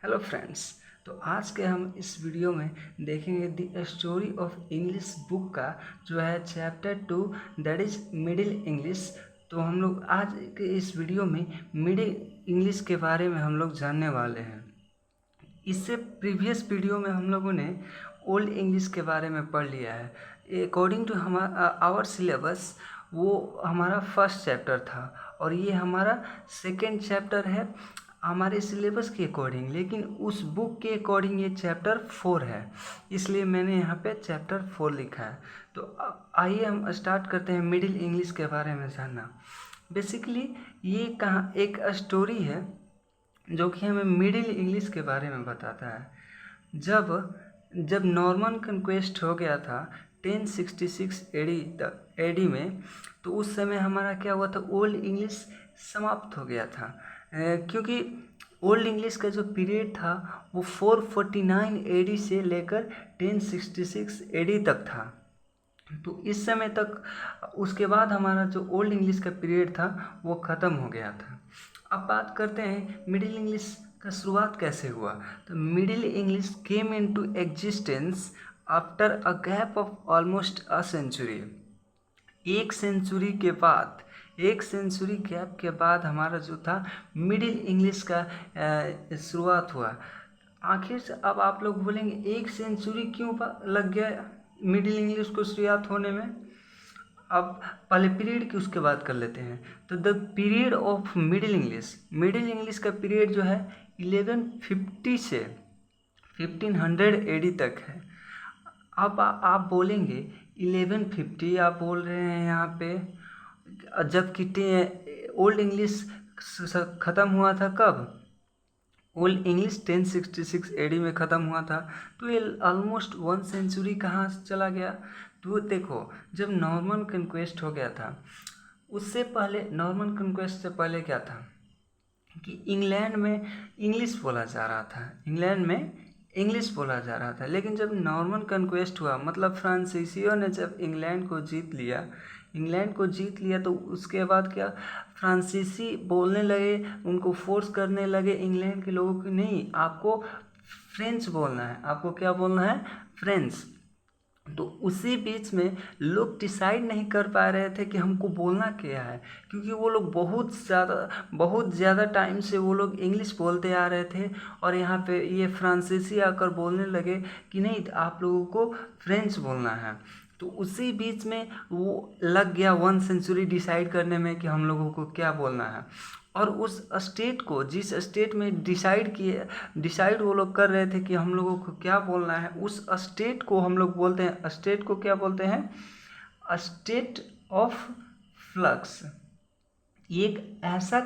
Hello friends. तो आज के हम इस वीडियो में देखेंगे the story of English book का जो है chapter 2 that is middle English. तो हम लोग आज के इस वीडियो में मिडिल इंग्लिश के बारे में हम लोग जानने वाले हैं। इससे प्रीवियस वीडियो में हम लोगों ने ओल्ड इंग्लिश के बारे में पढ़ लिया है। अकॉर्डिंग टू हमारा आवर सिलेबस वो हमारा फर्स्ट चैप्टर था और ये हमारा सेकेंड चैप्टर है हमारे सिलेबस के अकॉर्डिंग, लेकिन उस बुक के अकॉर्डिंग ये चैप्टर 4 है, इसलिए मैंने यहाँ पे चैप्टर 4 लिखा है। तो आइए हम स्टार्ट करते हैं मिडिल इंग्लिश के बारे में जानना। बेसिकली ये कहाँ एक स्टोरी है जो कि हमें मिडिल इंग्लिश के बारे में बताता है। जब नॉर्मन कंक्वेस्ट हो गया था 1066 एडी में, तो उस समय हमारा क्या हुआ था, ओल्ड इंग्लिश समाप्त हो गया था। क्योंकि ओल्ड इंग्लिश का जो पीरियड था वो 449 एडी से लेकर 1066 एडी तक था। तो इस समय तक उसके बाद हमारा जो ओल्ड इंग्लिश का पीरियड था वो ख़त्म हो गया था। अब बात करते हैं मिडिल इंग्लिश का शुरुआत कैसे हुआ। तो middle English came into existence after a gap of almost a century. एक सेंचुरी गैप के बाद हमारा जो था मिडिल इंग्लिश का शुरुआत हुआ। आखिर से अब आप लोग बोलेंगे एक सेंचुरी क्यों लग गया मिडिल इंग्लिश को शुरुआत होने में। अब पहले पीरियड की उसके बाद कर लेते हैं। तो the period of middle English का पीरियड जो है 1150 से 1500 एडी तक है। अब आप बोलेंगे 1150 आप बोल रहे हैं यहाँ पे, जबकि ओल्ड इंग्लिश ख़त्म हुआ था कब? ओल्ड इंग्लिश 1066 एडी में ख़त्म हुआ था। तो ये ऑलमोस्ट 1 सेंचुरी कहाँ से चला गया? तो देखो, जब नॉर्मन कंक्वेस्ट हो गया था, उससे पहले नॉर्मन कंक्वेस्ट से पहले क्या था कि इंग्लैंड में इंग्लिश बोला जा रहा था। लेकिन जब नॉर्मन कंक्वेस्ट हुआ, मतलब फ्रांसीसियों ने जब इंग्लैंड को जीत लिया तो उसके बाद क्या, फ्रांसीसी बोलने लगे, उनको फोर्स करने लगे इंग्लैंड के लोगों को, नहीं आपको फ्रेंच बोलना है, आपको क्या बोलना है, फ्रेंच। तो उसी बीच में लोग डिसाइड नहीं कर पा रहे थे कि हमको बोलना क्या है, क्योंकि वो लोग बहुत ज़्यादा टाइम से वो लोग इंग्लिश बोलते आ रहे थे और यहाँ पे ये फ्रांसीसी आकर बोलने लगे कि नहीं आप लोगों को फ्रेंच बोलना है। तो उसी बीच में वो लग गया 1 सेंचुरी डिसाइड करने में कि हम लोगों को क्या बोलना है। और उस स्टेट को, जिस स्टेट में डिसाइड वो लोग कर रहे थे कि हम लोगों को क्या बोलना है, उस स्टेट को हम लोग बोलते हैं, स्टेट को क्या बोलते हैं, स्टेट ऑफ फ्लक्स। एक ऐसा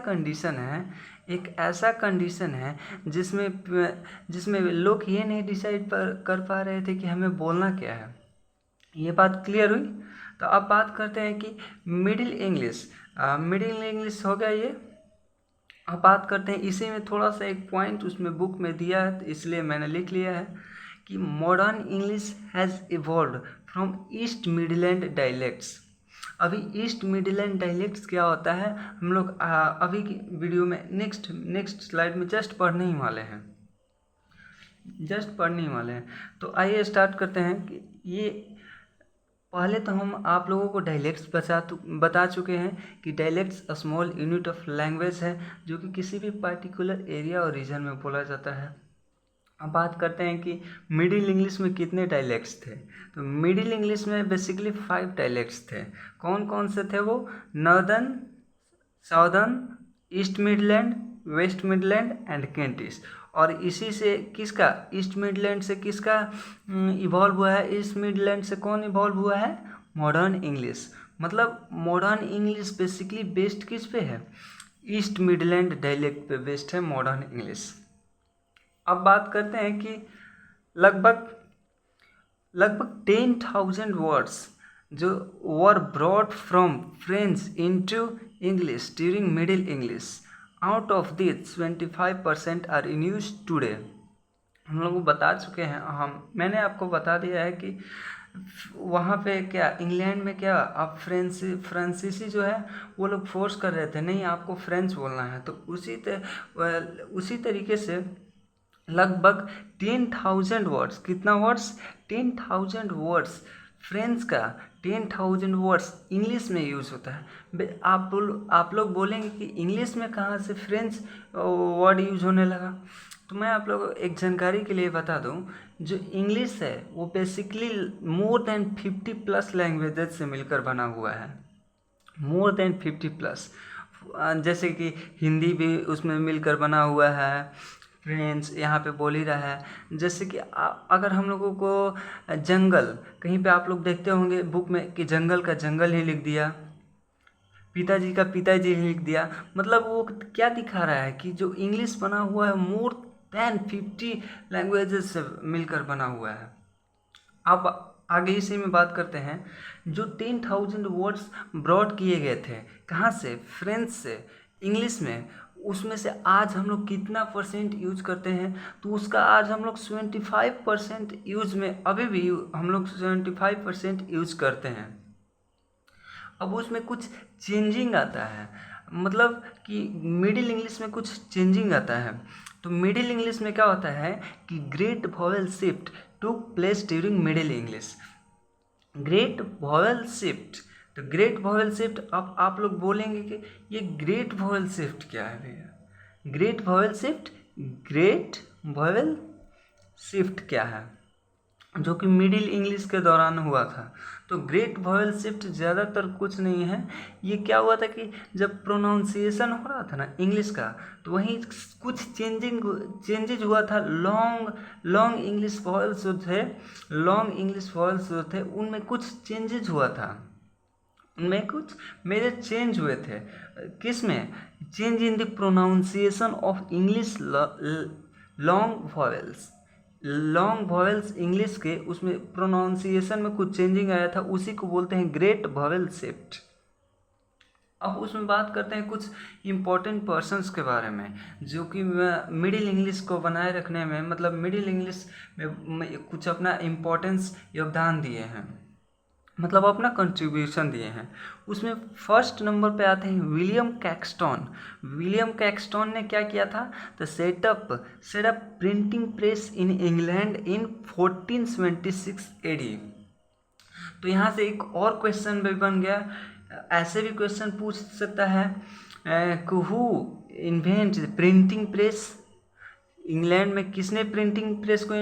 कंडीशन है जिसमें लोग ये नहीं डिसाइड कर पा रहे थे कि हमें बोलना क्या है। ये बात क्लियर हुई। तो अब बात करते हैं कि मिडिल इंग्लिश हो गया ये। अब बात करते हैं, इसी में थोड़ा सा एक पॉइंट उसमें बुक में दिया है, तो इसलिए मैंने लिख लिया है कि modern English has evolved from east Midland dialects. अभी ईस्ट मिडलैंड डायलेक्ट्स क्या होता है हम लोग अभी की वीडियो में नेक्स्ट स्लाइड में जस्ट पढ़ने ही वाले हैं। तो आइए स्टार्ट करते हैं कि ये पहले तो हम आप लोगों को डायलेक्ट्स बता चुके हैं कि dialects small unit of language है जो कि किसी भी पार्टिकुलर एरिया और रीजन में बोला जाता है। अब बात करते हैं कि मिडिल इंग्लिश में कितने डायलेक्ट्स थे। तो मिडिल इंग्लिश में बेसिकली 5 डायलेक्ट्स थे। कौन कौन से थे वो? Northern, southern, East Midland, West Midland and Kentish. और इसी से किसका, ईस्ट मिडलैंड से किसका इवॉल्व हुआ है? ईस्ट मिडलैंड से कौन इवॉल्व हुआ है? Modern English. मतलब मॉडर्न इंग्लिश बेसिकली बेस्ड किस पे है? ईस्ट मिडलैंड डायलेक्ट पे बेस्ड है मॉडर्न इंग्लिश। अब बात करते हैं कि लगभग 10,000 वर्ड्स जो were brought from French into English during middle English. Out of this 25% are in use today. हम लोग बता चुके हैं, मैंने आपको बता दिया है कि वहाँ पे क्या, इंग्लैंड में क्या, आप फ्रांसीसी जो है वो लोग फोर्स कर रहे थे, नहीं आपको फ्रेंच बोलना है। तो उसी तरीके से लगभग 10,000 वर्ड्स, कितना वर्ड्स, 10,000 वर्ड्स फ्रेंच का 10,000 वर्ड्स इंग्लिश में यूज़ होता है। आप लोग बोलेंगे कि इंग्लिश में कहाँ से फ्रेंच वर्ड यूज होने लगा। तो मैं आप लोगों को एक जानकारी के लिए बता दूं, जो इंग्लिश है वो बेसिकली मोर देन 50+ लैंग्वेजेस से मिलकर बना हुआ है, मोर देन 50+। जैसे कि हिंदी भी उसमें मिलकर बना हुआ है, फ्रेंच यहाँ पे बोल ही रहा है। जैसे कि अगर हम लोगों को जंगल, कहीं पे आप लोग देखते होंगे बुक में कि जंगल का जंगल ही लिख दिया, पिताजी का पिताजी ही लिख दिया, मतलब वो क्या दिखा रहा है कि जो इंग्लिश बना हुआ है मोर देन 50 लैंग्वेजेस से मिलकर बना हुआ है। अब आगे इसी में बात करते हैं। जो 10,000 वर्ड्स ब्रॉड किए गए थे कहाँ से, फ्रेंच से इंग्लिश में, उसमें से आज हम लोग कितना परसेंट यूज करते हैं, तो उसका आज हम लोग 75% यूज में, अभी भी हम लोग 75% यूज करते हैं। अब उसमें कुछ चेंजिंग आता है, मतलब कि मिडिल इंग्लिश में कुछ चेंजिंग आता है। तो मिडिल इंग्लिश में क्या होता है कि great vowel shift took place during middle English, great vowel shift. तो ग्रेट वॉवेल शिफ्ट, अब आप लोग बोलेंगे कि ये ग्रेट वॉवेल शिफ्ट क्या है भैया, great vowel shift, great vowel shift क्या है, जो कि मिडिल इंग्लिश के दौरान हुआ था। तो ग्रेट वॉवेल शिफ्ट ज़्यादातर कुछ नहीं है, ये क्या हुआ था कि जब प्रोनाउंसिएशन हो रहा था ना इंग्लिश का, तो वहीं कुछ चेंजेज हुआ था। लॉन्ग इंग्लिश वॉवेल्स जो थे, लॉन्ग इंग्लिश वॉवेल्स जो थे उनमें कुछ चेंजेज हुआ था, उनमें कुछ मेरे चेंज हुए थे। किस में, change in the pronunciation of English long vowels, long vowels English के उसमें प्रोनाउंसिएशन में कुछ चेंजिंग आया था, उसी को बोलते हैं ग्रेट वॉवेल शिफ्ट। अब उसमें बात करते हैं कुछ इम्पोर्टेंट पर्सन्स के बारे में, जो कि मिडिल इंग्लिश को बनाए रखने में, मतलब मिडिल इंग्लिश में कुछ अपना इम्पोर्टेंस योगदान दिए हैं, मतलब अपना कंट्रीब्यूशन दिए हैं। उसमें फर्स्ट नंबर पे आते हैं विलियम कैक्सटन। विलियम कैक्सटन ने क्या किया था, तो setup printing press in England in 1476 AD. तो यहाँ से एक और क्वेश्चन भी बन गया, ऐसे भी क्वेश्चन पूछ सकता है who invent printing press, England में किसने प्रिंटिंग प्रेस को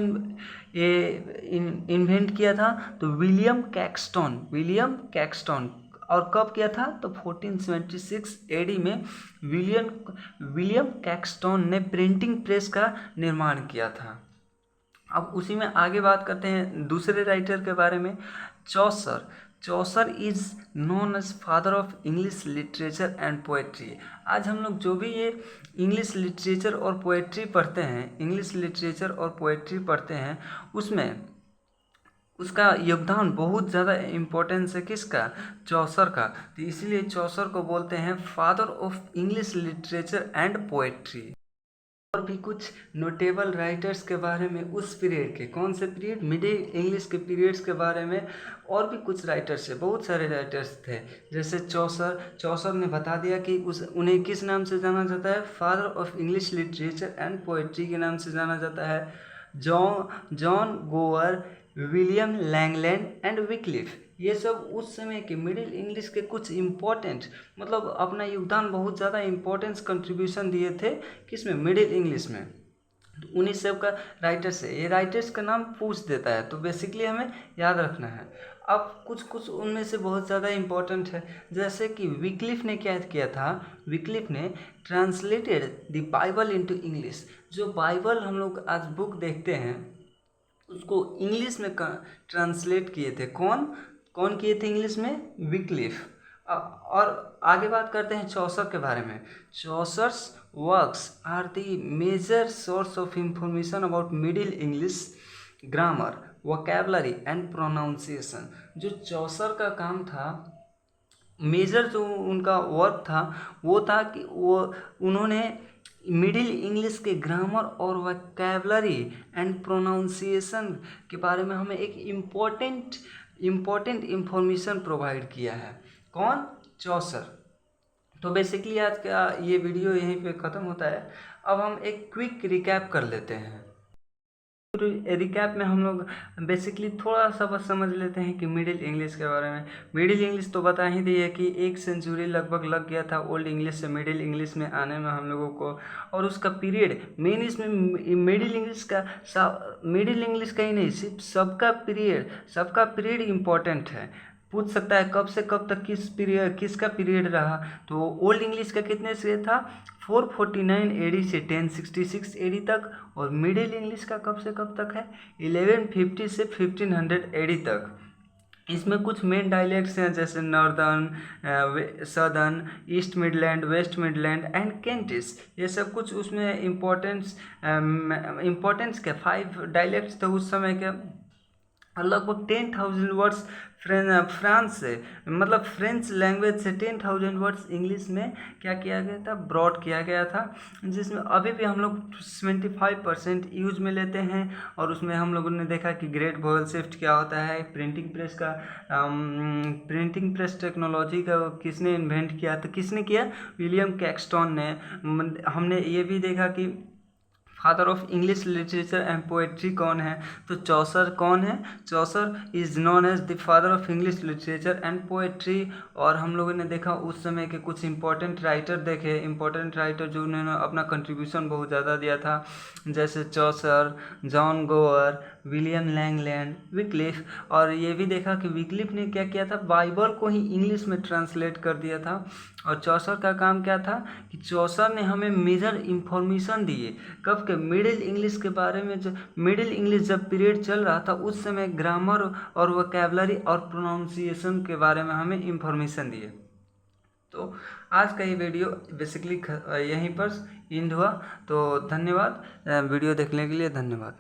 इन्वेंट किया था, तो विलियम कैक्सटन। और कब किया था, तो 1476 एडी में विलियम कैक्सटन ने प्रिंटिंग प्रेस का निर्माण किया था। अब उसी में आगे बात करते हैं दूसरे राइटर के बारे में, Chaucer is known as father of English literature and poetry. आज हम लोग जो भी ये इंग्लिश लिटरेचर और पोएट्री पढ़ते हैं, इंग्लिश लिटरेचर और पोएट्री पढ़ते हैं, उसमें उसका योगदान बहुत ज़्यादा इम्पोर्टेंस है, किसका, चौसर का। तो इसीलिए चौसर को बोलते हैं father of English literature and poetry. और भी कुछ नोटेबल राइटर्स के बारे में उस पीरियड के, कौन से पीरियड, मिडिल इंग्लिश के पीरियड्स के बारे में और भी कुछ राइटर्स है, बहुत सारे राइटर्स थे। जैसे चौसर ने बता दिया कि उन्हें किस नाम से जाना जाता है, father of English literature and poetry के नाम से जाना जाता है। जॉन गोवर, विलियम लैंगलैंड एंड विक्लिफ, ये सब उस समय के मिडिल इंग्लिश के कुछ इम्पोर्टेंट, मतलब अपना योगदान बहुत ज़्यादा इम्पोर्टेंस कंट्रीब्यूशन दिए थे, किसमें, मिडिल इंग्लिश में। तो उन्हीं सब का राइटर्स है, ये राइटर्स का नाम पूछ देता है, तो बेसिकली हमें याद रखना है। अब कुछ उनमें से बहुत ज़्यादा इम्पोर्टेंट है, जैसे कि विक्लिफ ने क्या किया था, विक्लिफ ने translated the Bible into English. जो बाइबल हम लोग आज बुक देखते हैं उसको इंग्लिश में ट्रांसलेट किए थे, कौन किए थे इंग्लिश में, विक्लिफ। और आगे बात करते हैं चौसर के बारे में। Chaucer's works are the major source of information about middle English grammar, vocabulary and pronunciation. जो चौसर का काम था, मेजर जो उनका वर्क था वो था कि उन्होंने मिडिल इंग्लिश के ग्रामर और वोकैबुलरी एंड प्रोनाउंसिएशन के बारे में हमें एक इम्पोर्टेंट इंफॉर्मेशन प्रोवाइड किया है, कौन, चौसर। तो बेसिकली आज का ये वीडियो यहीं पे ख़त्म होता है। अब हम एक क्विक रिकैप कर लेते हैं। रिकैप में हम लोग बेसिकली थोड़ा सा बस समझ लेते हैं कि मिडिल इंग्लिश के बारे में। मिडिल इंग्लिश तो बता ही दी है कि 1 सेंचुरी लगभग लग गया था ओल्ड इंग्लिश से मिडिल इंग्लिश में आने में हम लोगों को, और उसका पीरियड मेन इसमें मिडिल इंग्लिश का ही नहीं, सिर्फ सबका पीरियड इम्पोर्टेंट है। पूछ सकता है कब से कब तक किसका पीरियड रहा। तो ओल्ड इंग्लिश का कितने से था, 449 एडी से 1066 एडी तक, और मिडिल इंग्लिश का कब से कब तक है, 1150 से 1500 एडी तक। इसमें कुछ मेन डायलेक्ट्स हैं जैसे northern, southern, East Midland, West Midland and Kentish, ये सब कुछ उसमें इम्पोर्टेंस के 5 डायलेक्ट्स थे उस समय के। लगभग 10,000 वर्ड्स फ्रांस से, मतलब फ्रेंच लैंग्वेज से 10,000 वर्ड्स इंग्लिश में क्या किया गया था, ब्रॉड किया गया था, जिसमें अभी भी हम लोग 75% यूज में लेते हैं। और उसमें हम लोगों ने देखा कि ग्रेट वोवेल शिफ्ट क्या होता है, प्रिंटिंग प्रेस टेक्नोलॉजी का किसने इन्वेंट किया, तो किसने किया, विलियम कैक्सटन ने। हमने ये भी देखा कि father of English literature and poetry कौन है, तो चौसर कौन है, Chaucer is known as the father of English literature and poetry. और हम लोगों ने देखा उस समय के कुछ इंपॉर्टेंट राइटर जो उन्होंने अपना कंट्रीब्यूशन बहुत ज़्यादा दिया था, जैसे चौसर, जॉन गोवर, विलियम लैंगलैंड, विक्लिफ। और ये भी देखा कि विक्लिफ ने क्या किया था, बाइबल को ही इंग्लिश में ट्रांसलेट कर दिया था। और चौसर का काम क्या था कि चौसर ने हमें मेजर इंफॉर्मेशन दिए कब के, मिडिल इंग्लिश के बारे में। जो मिडिल इंग्लिश जब पीरियड चल रहा था उस समय ग्रामर और वोकैबुलरी और प्रोनाउंसिएशन के बारे में हमें इंफॉर्मेशन दिए। तो आज का ये वीडियो बेसिकली यहीं पर एंड हुआ। तो धन्यवाद, वीडियो देखने के लिए धन्यवाद।